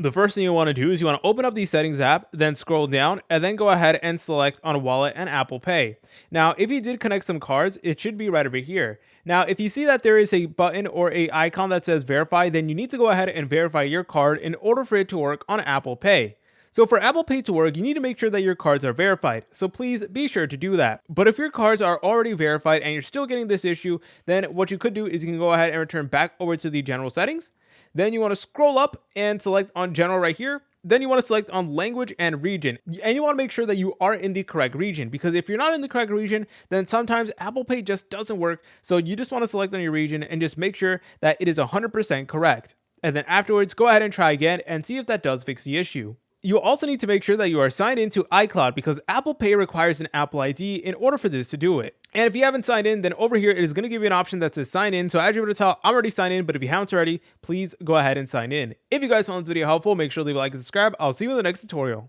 The first thing you want to do is you want to open up the settings app, then scroll down, and then go ahead and select on wallet and Apple Pay. Now, if you did connect some cards, it should be right over here. Now, if you see that there is a button or a icon that says verify, then you need to go ahead and verify your card in order for it to work on Apple Pay. So for Apple Pay to work, you need to make sure that your cards are verified. So please be sure to do that. But if your cards are already verified and you're still getting this issue, then what you could do is you can go ahead and return back over to the general settings. Then you want to scroll up and select on general right here. Then you want to select on language and region. And you want to make sure that you are in the correct region, because if you're not in the correct region, then sometimes Apple Pay just doesn't work. So you just want to select on your region and just make sure that it is 100% correct. And then afterwards, go ahead and try again and see if that does fix the issue. You also need to make sure that you are signed into iCloud, because Apple Pay requires an Apple ID in order for this to do it. And if you haven't signed in, then over here it is going to give you an option that says sign in. So as you're able to tell, I'm already signed in, but if you haven't already, please go ahead and sign in. If you guys found this video helpful, make sure to leave a like and subscribe. I'll see you in the next tutorial.